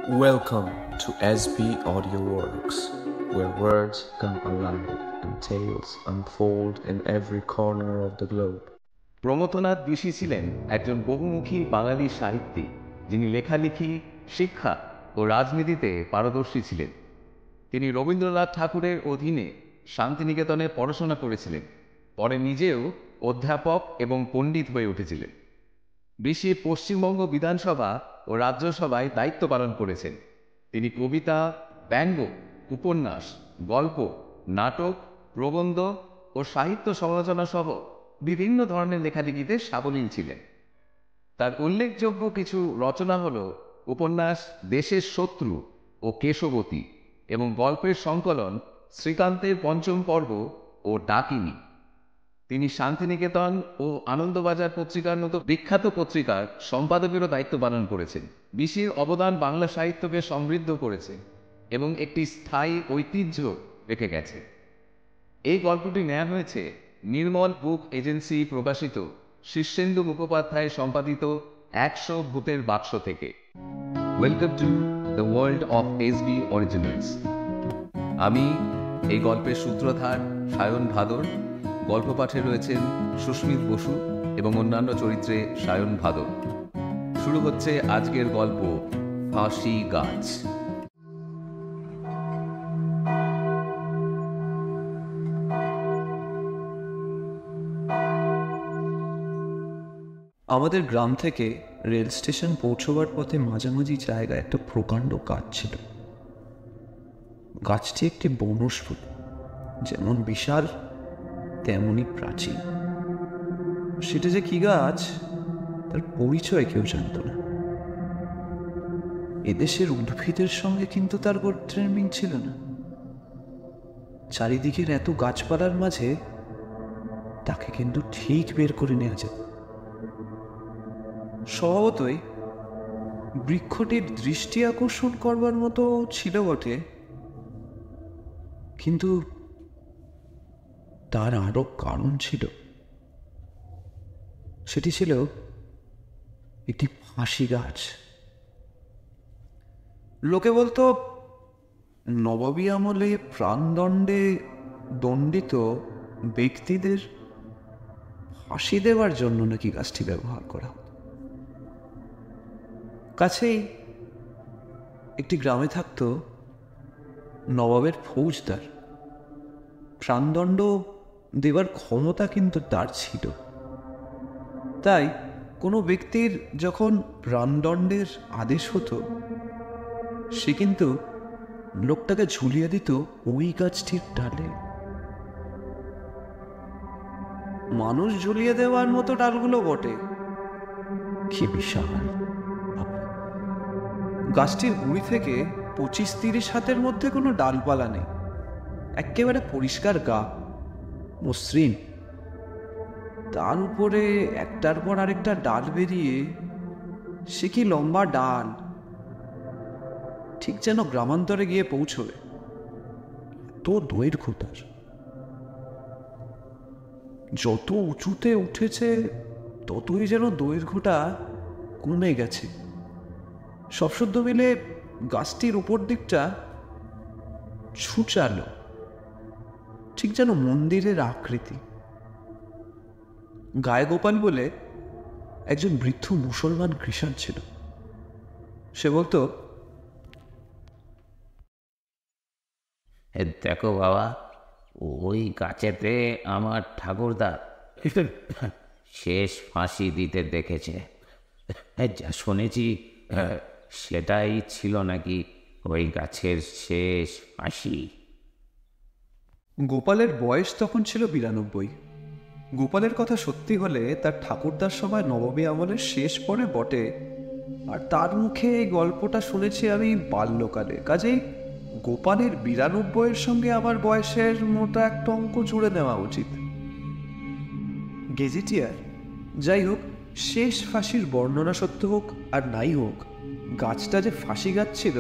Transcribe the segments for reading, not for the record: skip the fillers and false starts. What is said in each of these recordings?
Welcome to SB Audio Works, where words come alive and tales unfold in every corner of the globe. Pramathanath Bishi ছিলেন একজন বহুমুখী বাঙালি সাহিত্যিক, যিনি লেখালেখি, শিক্ষা ও রাজনীতিতে পারদর্শী ছিলেন। তিনি রবীন্দ্রনাথ ঠাকুরের অধীনে শান্তিনিকেতনে পড়াশোনা করেছিলেন। পরে নিজেও অধ্যাপক এবং পণ্ডিত হয়ে উঠেছিলেন। বিশী পশ্চিমবঙ্গ বিধানসভা ও রাজ্যসভায় দায়িত্ব পালন করেছেন। তিনি কবিতা, ব্যঙ্গ, উপন্যাস, গল্প, নাটক, প্রবন্ধ ও সাহিত্য সমালোচনা সহ বিভিন্ন ধরনের লেখালেখিতে সাবলীল ছিলেন। তার উল্লেখযোগ্য কিছু রচনা হল উপন্যাস দেশের শত্রু ও কেশবতী এবং গল্পের সংকলন শ্রীকান্তের পঞ্চম পর্ব ও ডাকিনী। তিনি শান্তিনিকেতন ও আনন্দবাজার পত্রিকার মতো বিখ্যাত পত্রিকার সম্পাদকেরও দায়িত্ব পালন করেছেন। বিশীর অবদান বাংলা সাহিত্যকে সমৃদ্ধ করেছে এবং একটি স্থায়ী ঐতিহ্য রেখে গেছে। এই গল্পটি নেওয়া হয়েছে নির্মল বুক এজেন্সি প্রকাশিত শীর্ষেন্দু মুখোপাধ্যায় সম্পাদিত 100 ভূতের বাক্স থেকে। Welcome to the world of SB originals. আমি এই গল্পের সূত্রধার সায়ন ভাদর। গল্প পাঠে রয়েছেন সুস্মিত বসু এবং অন্যান্য চরিত্রে সায়ন ভাদর। শুরু হচ্ছে আজকের গল্প, ফাঁসি গাছ। আমাদের গ্রাম থেকে রেল স্টেশন পৌঁছবার পথে মাঝামাঝি জায়গায় একটা প্রকাণ্ড গাছ ছিল। গাছটি একটি বনস্পতি, যেমন বিশাল তেমনই প্রাচীন। সেটা যে কি গাছ তার পরিচয় কেউ জানত না। এদেশের উদ্ভিদের সঙ্গে কিন্তু তার গোত্রের মিল ছিল না। চারিদিকের এত গাছপালার মাঝে তাকে কিন্তু ঠিক বের করে নেওয়া যেত। স্বভাবতই বৃক্ষটির দৃষ্টি আকর্ষণ করবার মতো ছিল বটে, কিন্তু তার আরো কারণ ছিল। সেটি ছিল একটি ফাঁসি গাছ। লোকে বলতো নবাবী আমলে প্রাণদণ্ডে দণ্ডিত ব্যক্তিদের ফাঁসি দেওয়ার জন্য নাকি গাছটি ব্যবহার করা হতো। কাছেই একটি গ্রামে থাকত নবাবের ফৌজদার। প্রাণদণ্ড দেওয়ার ক্ষমতা কিন্তু তার ছিল। তাই কোনো ব্যক্তির যখন প্রাণদণ্ডের আদেশ হতো, সে কিন্তু লোকটাকে ঝুলিয়ে দিত ওই গাছটির ডালে। মানুষ ঝুলিয়ে দেওয়ার মতো ডালগুলো বটে, কি বিশাল! গাছটির গুড়ি থেকে 25-30 হাতের মধ্যে কোনো ডালপালা নেই। একেবারে পরিষ্কার গা, মসৃণ। তার উপরে একটার পর আরেকটা ডাল বেরিয়ে, সে কি লম্বা ডাল! ঠিক যেন গ্রামান্তরে গিয়ে পৌঁছবে, তো দৈর্ঘ্য তার। যত উঁচুতে উঠেছে ততই যেন দৈর্ঘ্যটা কমে গেছে। সবসদ্য মিলে গাছটির উপর দিকটা ছুচালো, ঠিক যেন মন্দিরের আকৃতি। গায়ে গোপাল বলে একজন বৃদ্ধ মুসলমান কৃষক ছিল। সে বলতো, দেখো বাবা, ওই গাছেতে আমার ঠাকুরদা শেষ ফাঁসি দিতে দেখেছে। যা শুনেছি সেটাই ছিল নাকি ওই গাছের শেষ ফাঁসি। গোপালের বয়স তখন ছিল 92। গোপালের কথা সত্যি হলে তার ঠাকুরদার সময় নবাবী আমলের শেষ পরে বটে, আর তার মুখে এই গল্পটা শুনেছি আমি বাল্যকালে। কাজেই গোপালের 92-এর সঙ্গে আমার বয়সের মতো একটা অঙ্ক জুড়ে নেওয়া উচিত। গেজেটিয়ার যাই হোক, শেষ ফাঁসির বর্ণনা সত্য হোক আর নাই হোক, গাছটা যে ফাঁসি গাছ ছিল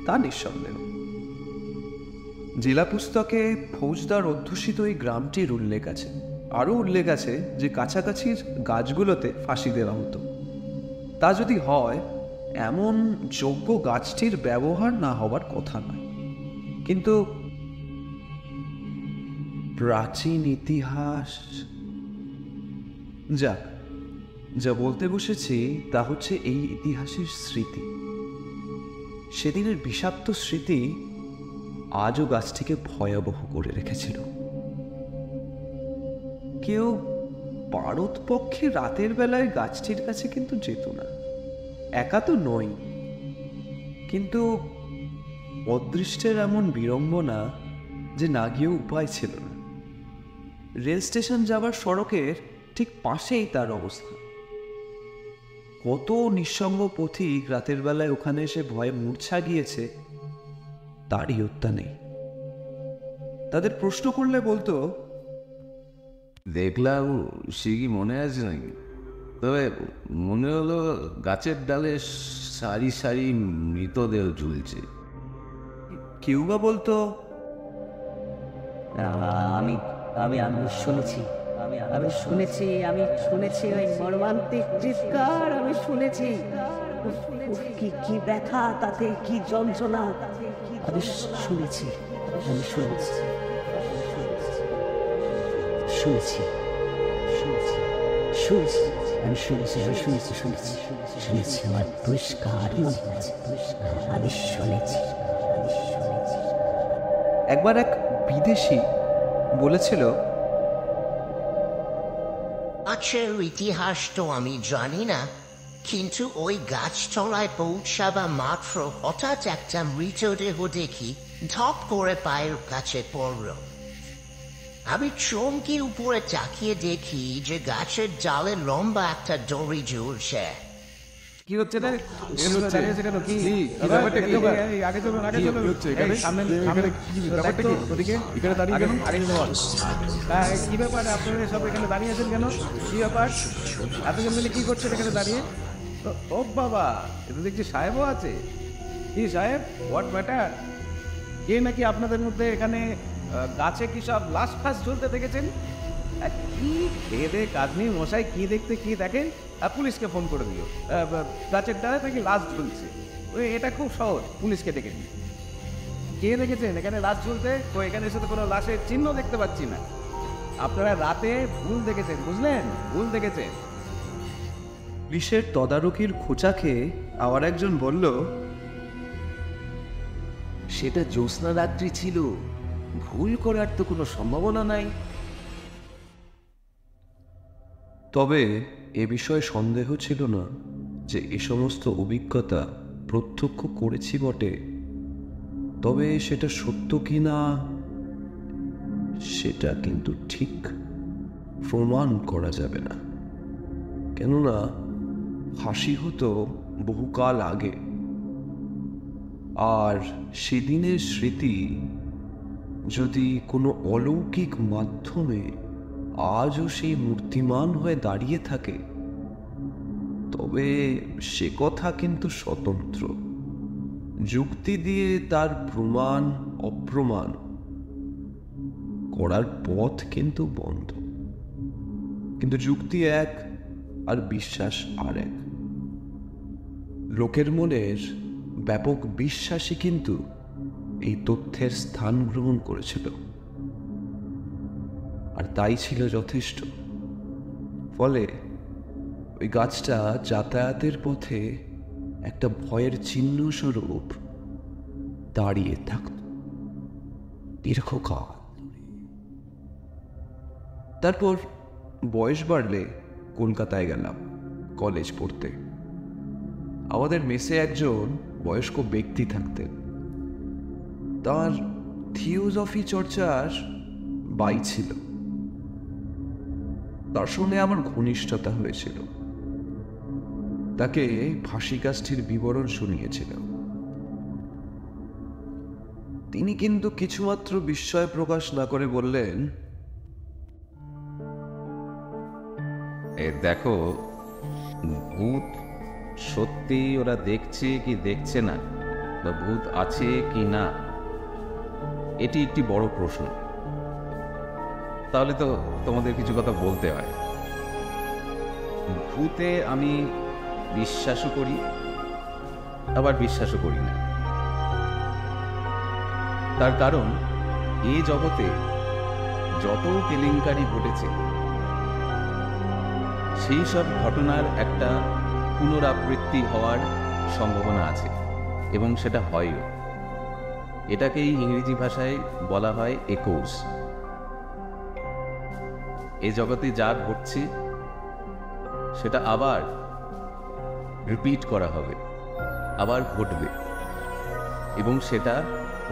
তা নিঃসন্দেহ। জেলা পুস্তকে ফৌজদার অধ্যুষিত এই গ্রামটির উল্লেখ আছে। আরও উল্লেখ আছে যে কাছাকাছির গাছগুলোতে ফাঁসি দেওয়া হতো। তা যদি হয়, এমন যোগ্য গাছটির ব্যবহার না হবার কথা নয়, কিন্তু প্রাচীন ইতিহাস। যাক, যা বলতে বসেছি তা হচ্ছে এই ইতিহাসের স্মৃতি। সেদিনের বিষাক্ত স্মৃতি আজও গাছটিকে ভয়াবহ করে রেখেছিল। কেউ পারতপক্ষে রাতের বেলায় গাছটির কাছে কিন্তু যেত না, একা তো নয়, কিন্তু অদৃষ্টের এমন বিড়ম্বনা যে না গিয়েও উপায় ছিল না। রেল স্টেশন যাবার সড়কের ঠিক পাশেই তার অবস্থা। কত নিঃসঙ্গ পথিক রাতের বেলায় ওখানে এসে ভয়ে মূর্ছা গিয়েছে তারই হত্যা নেই। তাদের প্রশ্ন করলে বলতো, দেখলাম সে কি মনে আছে নাকি? তবে মনে হলো গাছের ডালে সারি সারি মৃতদেহ ঝুলছে। কেউ বা বলতো, আমি আমি আমি শুনেছি আমি শুনেছি আমি শুনেছি ওই মর্মান্তিক চিৎকার আমি শুনেছি। উফ, উফ, কি কি ব্যথা, তাতে কি যন্ত্রণা, আমি শুনেছি আমি শুনেছি শুনেছি শুনেছি শুনেছি আমি শুনেছি আমি শুনেছি শুনেছি শুনেছি আমার পরিষ্কার মনে আছে, আমি শুনেছি। একবার এক বিদেশি বলেছিল, গাছের ইতিহাস তো আমি জানি না, কিন্তু ওই গাছতলায় পৌঁছাবা মাত্র হঠাৎ একটা মৃতদেহ দেখি ধপ করে পায়ের কাছে পড়ল। আমি চমকে উপরে তাকিয়ে দেখি যে গাছের ডালে লম্বা একটা দড়ি ঝুলছে। কি হচ্ছে রে? দাঁড়িয়েছে কেন? কি ব্যাপারটা? কি আগে চলুন, আগে চলুন, সামনে সামনে ব্যাপারটা কি? ওদিকে এখানে দাঁড়িয়ে কেন? আগে চলুন। কি ব্যাপার, আপনারা সব এখানে দাঁড়িয়েছেন কেন? কি ব্যাপার, এতজন মিলে কি করছেন এখানে দাঁড়িয়ে? ও বাবা, এটা দেখছি সাহেবও আছে। কি সাহেব, হোয়াট ম্যাটার? কে নাকি আপনাদের মধ্যে এখানে গাছে কি সব লাশ ফাঁস ঝুলতে দেখেছেন? কি খেয়ে দে কাজ নেই মশাই, কি দেখতে কি দেখেন? পুলিশকে ফোন করে দিও, গাছের ডালে নাকি লাশ ঝুলছে। ওই এটা খুব সহজ, পুলিশকে ডেকে দিই। কে দেখেছেন এখানে লাশ ঝুলতে? তো এখানে এসে তো কোনো লাশের চিহ্ন দেখতে পাচ্ছি না। আপনারা রাতে ভুল দেখেছেন, বুঝলেন? ভুল দেখেছেন। পুলিশের তদারকির খোঁচা খেয়ে আবার একজন বলল, সেটা জ্যোৎস্না রাত্রি ছিল, ভুল করার তো কোনো সম্ভাবনা নাই। তবে এ বিষয়ে সন্দেহ ছিল না যে এ সমস্ত অভিজ্ঞতা প্রত্যক্ষ করেছি বটে, তবে সেটা সত্য কি না সেটা কিন্তু ঠিক প্রমাণ করা যাবে না। কেননা ফাঁসি হতো বহুকাল আগে, আর সেদিনের স্মৃতি যদি কোনো অলৌকিক মাধ্যমে আজও সেই মূর্তিমান হয়ে দাঁড়িয়ে থাকে, তবে সে কথা কিন্তু স্বতন্ত্র। যুক্তি দিয়ে তার প্রমাণ অপ্রমাণ করার পথ কিন্তু বন্ধ। কিন্তু যুক্তি এক আর বিশ্বাস আর এক। লোকের মনের ব্যাপক বিশ্বাসই কিন্তু এই তথ্যের স্থান গ্রহণ করেছিল, আর তাই ছিল যথেষ্ট। ফলে ওই গাছটা যাতায়াতের পথে একটা ভয়ের চিহ্ন স্বরূপ দাঁড়িয়ে থাকত দীর্ঘকাল। তারপর বয়স বাড়লে কলকাতায় গেলাম কলেজ পড়তে। আমাদের মেসে একজন বয়স্ক ব্যক্তি থাকতেন। তার থিওজফি চর্চার বাই ছিল। তার সঙ্গে আমার ঘনিষ্ঠতা হয়েছিল। তাকে ফাঁসি কাষ্ঠির বিবরণ শুনিয়েছিল। তিনি কিন্তু কিছুমাত্র বিস্ময় প্রকাশ না করে বললেন, দেখো, ভূত সত্যি ওরা দেখছে কি দেখছে না, বা ভূত আছে কি না, এটি একটি বড় প্রশ্ন। তাহলে তো তোমাদের কিছু কথা বলতে হয়। ভূতে আমি বিশ্বাসও করি, আবার বিশ্বাসও করি না। তার কারণ এই জগতে যত কেলেঙ্কারি ঘটেছে সেই সব ঘটনার একটা পুনরাবৃত্তি হওয়ার সম্ভাবনা আছে, এবং সেটা হয়ও। এটাকেই ইংরেজি ভাষায় বলা হয় এकोज। এ জগতে যা ঘটছে সেটা আবার রিপিট করা হবে, আবার ঘটবে, এবং সেটা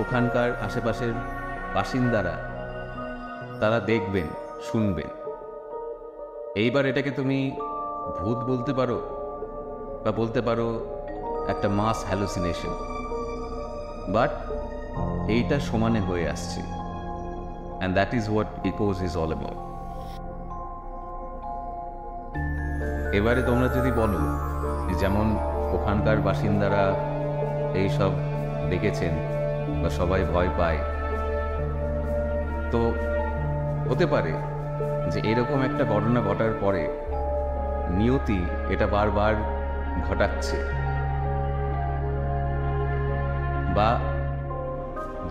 ওখানকার আশেপাশের বাসিন্দারা তারা দেখবেন, শুনবেন। এইবার এটাকে তুমি ভূত বলতে পারো, বা বলতে পারো একটা মাস হ্যালুসিনেশন, বাট এইটা সমানে হয়ে আসছে, and that is what echoes is all about. এবারে তোমরা যদি বলো যেমন ওখানকার বাসিন্দারা এইসব দেখেছেন বা সবাই ভয় পায়, তো হতে পারে যে এরকম একটা ঘটনা ঘটার পরে নিয়তি এটা বারবার ঘটাচ্ছে, বা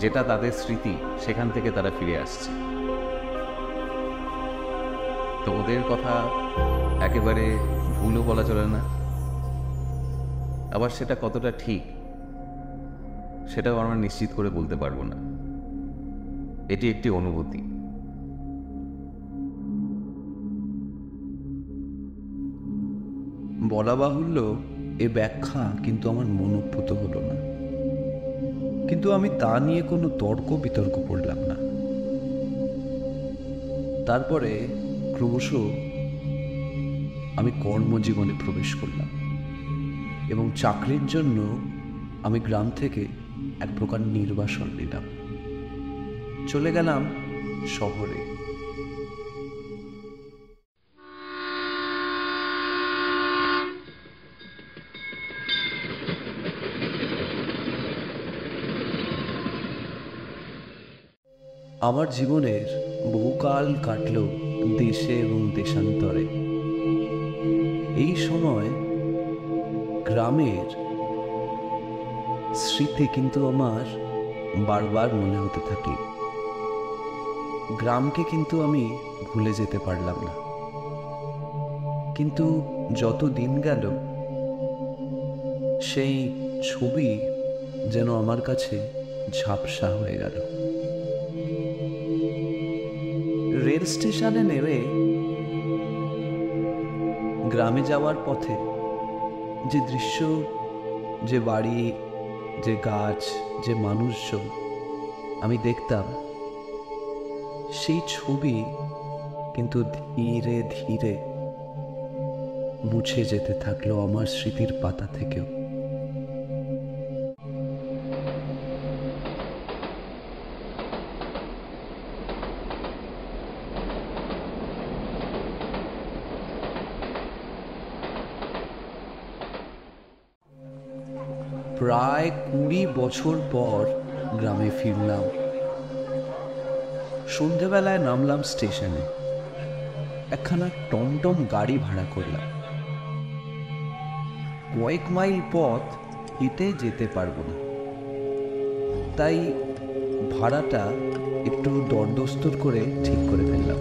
যেটা তাদের স্মৃতি সেখান থেকে তারা ফিরে আসছে। তো ওদের কথা একেবারে ভুলও বলা চলে না, আবার সেটা কতটা ঠিক সেটাও আমরা নিশ্চিত করে বলতে পারবো না। এটি একটি অনুভূতি। বলা বাহুল্য, এ ব্যাখ্যা কিন্তু আমার মনোভূত হলো না, কিন্তু আমি তা নিয়ে কোনো তর্ক বিতর্ক করলাম না। তারপরে ক্রমশ আমি কর্মজীবনে প্রবেশ করলাম, এবং চাকরির জন্য আমি গ্রাম থেকে এক প্রকার নির্বাসন নিলাম। চলে গেলাম শহরে। আমার জীবনের বহুকাল কাটল দেশে এবং দেশান্তরে। এই সময় গ্রামের স্মৃতি কিন্তু আমার বারবার মনে হতে থাকে। গ্রামকে কিন্তু আমি ভুলে যেতে পারলাম না, কিন্তু যত দিন গেল সেই ছবি যেন আমার কাছে ঝাপসা হয়ে গেল। রেল স্টেশনে নেমে গ্রামে যাওয়ার পথে যে দৃশ্য, যে বাড়ি, যে গাছ, যে মানুষজন আমি দেখতাম, সেই ছবি কিন্তু ধীরে ধীরে মুছে যেতে থাকলো আমার স্মৃতির পাতা থেকেও। প্রায় 20 বছর পর গ্রামে ফিরলাম। সন্ধ্যেবেলায় নামলাম স্টেশনে, একখানা টমটম গাড়ি ভাড়া করলাম। কয়েক মাইল পথ হেঁটে যেতে পারবো না, তাই ভাড়াটা একটু দরদস্তর করে ঠিক করে ফেললাম।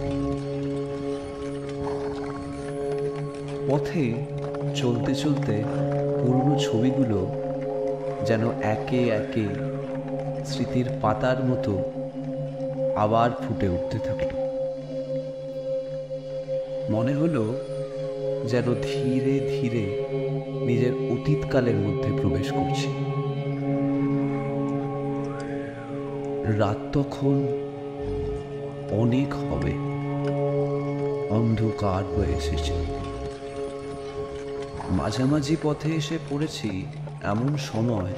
পথে চলতে চলতে পুরনো ছবিগুলো যেন একে একে স্মৃতির পাতার মতো আবার ফুটে উঠতে থাকল। মনে হলো যেন ধীরে ধীরে নিজের অতীতকালের মধ্যে প্রবেশ করছি। রাত তখন অনেক হবে, অন্ধকার হয়ে এসেছে। মাঝামাঝি পথে এসে পড়েছি এমন সময়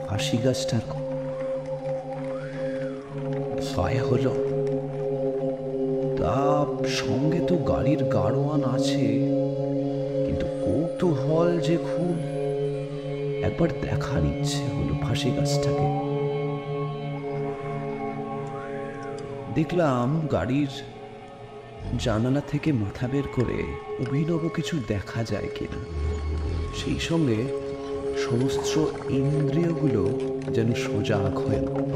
ফাঁসি গাছটার ভয় হলো। তা সঙ্গে তো গাড়ির গাড়োয়ান আছে, কিন্তু কৌতূহল যে খুব, একবার দেখার ইচ্ছে হলো ফাঁসি গাছটাকে। দেখলাম গাড়ির জানালা থেকে মাথা বের করে অভিনব কিছু দেখা যায় কিনা। সেই সঙ্গে সমস্ত ইন্দ্রিয়গুলো যেন সজাগ হয়ে উঠল।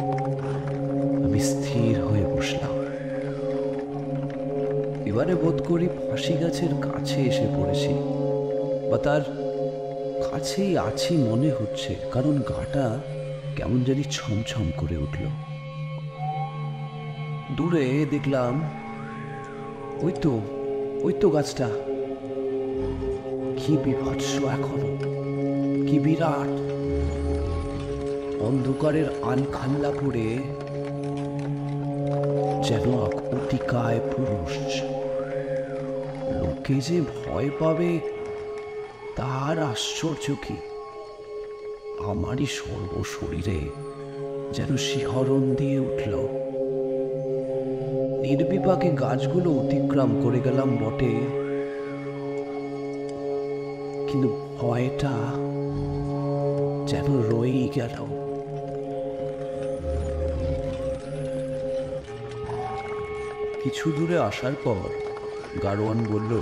আমি স্থির হয়ে বসলাম। এবারে বোধ করি ফাঁসি গাছের কাছে এসে পড়েছি, বা তার কাছেই আছি মনে হচ্ছে, কারণ গাটা কেমন জানি ছমছম করে উঠল। দূরে দেখলাম ওই তো গাছটা। কি বিভৎস এখনো, কি বিরাট! অন্ধকারের আনখাল্লা পড়ে যেন অতিকায় পুরুষ। লোকে যে ভয় পাবে তার আশ্চর্য কি! আমারই সর্বশরীরে যেন শিহরণ দিয়ে উঠল। নির্বিপাকে গাছগুলো অতিক্রম করে গেলাম বটে, কিন্তু ভয়টা যেন রয়েই গেল। কিছু দূরে আসার পর গাড়োয়ান বলল,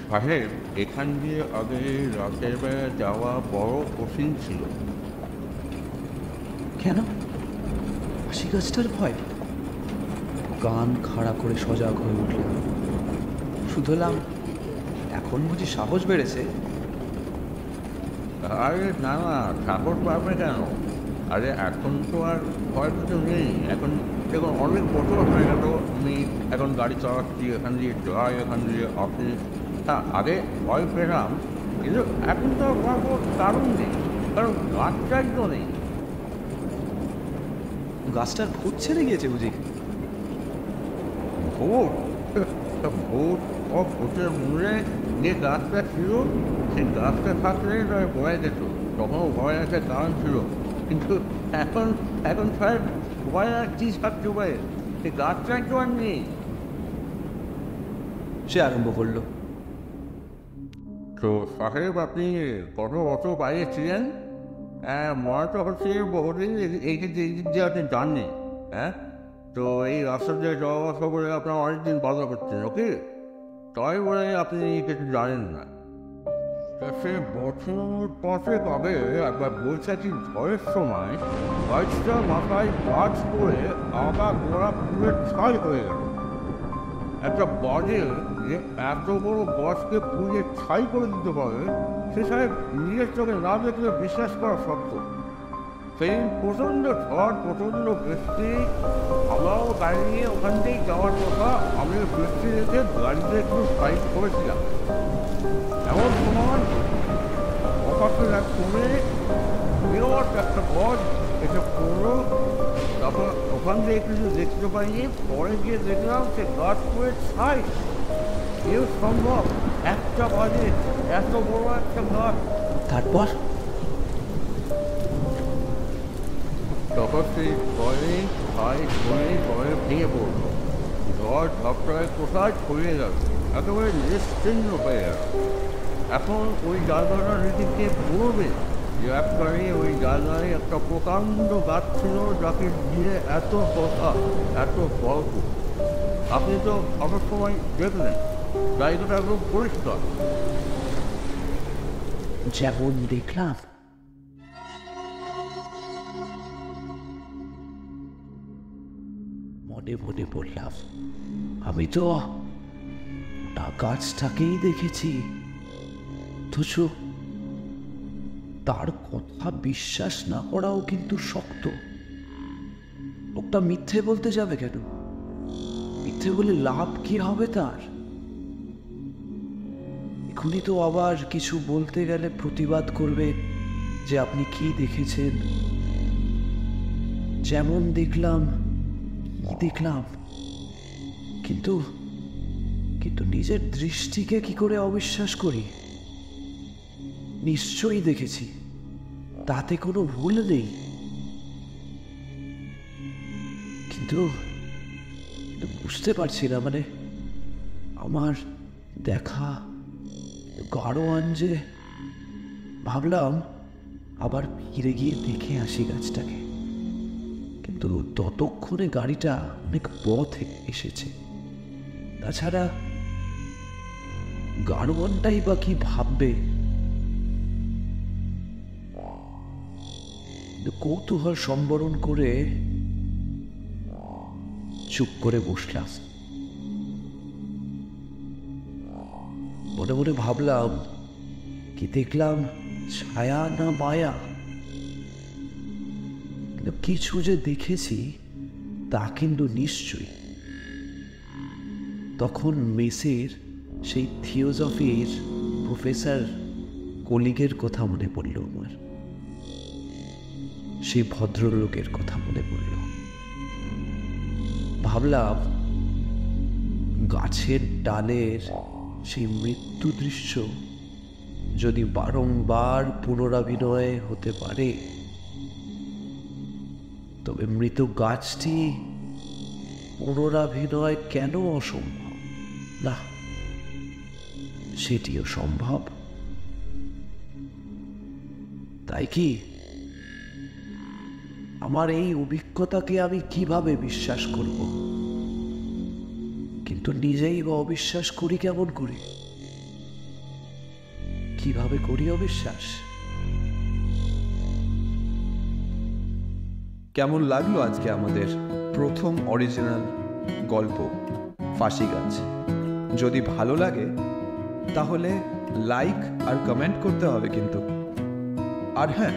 সাহেব, এখান দিয়ে আগে রাতের বেলা যাওয়া বড় কঠিন ছিল। কেন? ফাঁসি গাছটার ভয়? কান খাড়া করে সজাগ হয়ে উঠলাম। শুধলাম, এখন বুঝি সাহস বেড়েছে? আরে না না, সাহস পাবে কেন? আরে এখন তো আর ভয় কিছু নেই। এখন দেখুন, অনেক বছর হয়ে গেল আমি এখন গাড়ি চালাচ্ছি, এখান দিয়ে যাই, এখান দিয়ে অফিস। হ্যাঁ, আগে ভয় পেলাম, কিন্তু এখন তো ভয় পাওয়ার কারণ নেই, কারণ গাছটাই তো নেই। গাছটার ভূত ছেড়ে গিয়েছে বুঝি? ভূত? ভূত ও ভূতের মূলে যে গাছটা ছিল, সেই গাছটা থাকলে নয় ভয় যেত, তখনও ভয় একটা কারণ ছিল। কিন্তু এখন এখন সাহেব ভয় আর কি থাকতে পারে? সেই গাছটাই তো আর নেই। সে আরম্ভ করলো, তো সাহেব, আপনি কত বছর বাইরে ছিলেন? মনে তো হচ্ছে বহুদিন এই যে আপনি জাননি। হ্যাঁ, তো এই রাস্তা দিয়ে যাওয়া আসা করে আপনার অনেকদিন বাধা করছেন, ওকে? তাই বলে আপনি কিছু জানেন না। সে বছর 5 আগে একবার বৈশাখী ঝড়ের সময় গাছটা মাথায় গাছ করে আগা গোড়া পুড়ে ছাই হয়ে গেল। একটা বাজে যে এত বড় গাছকে পুড়িয়ে ছাই করে দিতে পারে, সে সাহেব নিজের চোখে না দেখলে বিশ্বাস করা শক্ত। সেই প্রচণ্ড ঝড়, প্রচণ্ড বৃষ্টি, আমরাও গাড়ি নিয়ে ওখান থেকেই যাওয়ার কথা। আমি বৃষ্টি দেখে গাড়িতে একটু সাইড করেছিলাম। এমন সময় অপাশের এক কমে বিরাট একটা গাছ এসে পড়লো। তারপর ওখান থেকে কিছু দেখতে পাইনি, পরে গিয়ে দেখলাম সে গাছ করে ছাই। কেউ সম্ভব? একটা বাজে এত বড় একটা গাছ। তারপর তখন সেই ভয়ে ছাই করে ভয়ে ভেঙে পড়লো। ঝড় ঝপটায় কোথায় ছড়িয়ে গেল, একেবারে নিশ্চিহ্ন হয়ে গেল। এখন ওই জায়গাটার রীতিকে পড়বে যে একবারে ওই জায়গায় একটা প্রকাণ্ড গাছ ছিল, যাকে ঘিরে এত কথা, এত গল্প। আপনি তো সব সময় দেখলেন, জায়গাটা একদম পরিষ্কার। যেমন দেখলাম, মনে মনে বললাম, আমি তো গাছটাকেই দেখেছি, অথচ তার কথা বিশ্বাস না করাও কিন্তু শক্ত। লোকটা মিথ্যে বলতে যাবে কেন? মিথ্যে বলে লাভ কি হবে তার? এখনই তো আবার কিছু বলতে গেলে প্রতিবাদ করবে যে আপনি কি দেখেছেন। যেমন দেখলাম, কি দেখলাম, কিন্তু কিন্তু নিজের দৃষ্টিকে কি করে অবিশ্বাস করি? নিশ্চয়ই দেখেছি, তাতে কোনো ভুল নেই। কিন্তু বুঝতে পারছি না, মানে আমার দেখা গাড়োয়ান যে। ভাবলাম আবার ফিরে গিয়ে দেখে আসি গাছটাকে, কিন্তু ততক্ষণে গাড়িটা অনেক পথ এসেছে। তাছাড়া গাড়োয়ানটাই বা কি ভাববে। কৌতূহল সম্বরণ করে চুপ করে বসলাম। মনে মনে ভাবলাম, কি দেখলাম, ছায়া না মায়া? কিন্তু কিছু যে দেখেছি তা কিন্তু নিশ্চয়ই। তখন মেসের সেই থিওজফির প্রফেসর কলিগের কথা মনে পড়ল আমার, সেই ভদ্রলোকের কথা মনে পড়ল। ভাবলাম, গাছের ডালের সেই মৃত্যু দৃশ্য যদি বারংবার পুনরাভিনয় হতে পারে, তবে মৃত গাছটি পুনরাভিনয় কেন অসম্ভব? না, সেটিও সম্ভব। তাই কি আমার এই অভিজ্ঞতাকে আমি কিভাবে বিশ্বাস করব? কিন্তু নিজেই বা অবিশ্বাস করি কেমন করে? কিভাবে করি অবিশ্বাস? কেমন লাগলো আজকে আমাদের প্রথম অরিজিনাল গল্প ফাঁসি গাছ? যদি ভালো লাগে তাহলে লাইক আর কমেন্ট করতে হবে কিন্তু। আর হ্যাঁ,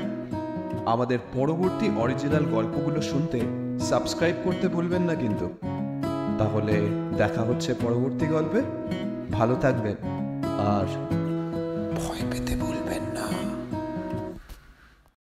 আমাদের পরবর্তী অরিজিনাল গল্পগুলো শুনতে সাবস্ক্রাইব করতে ভুলবেন না কিন্তু। তাহলে দেখা হচ্ছে পরবর্তী গল্পে। ভালো থাকবেন আর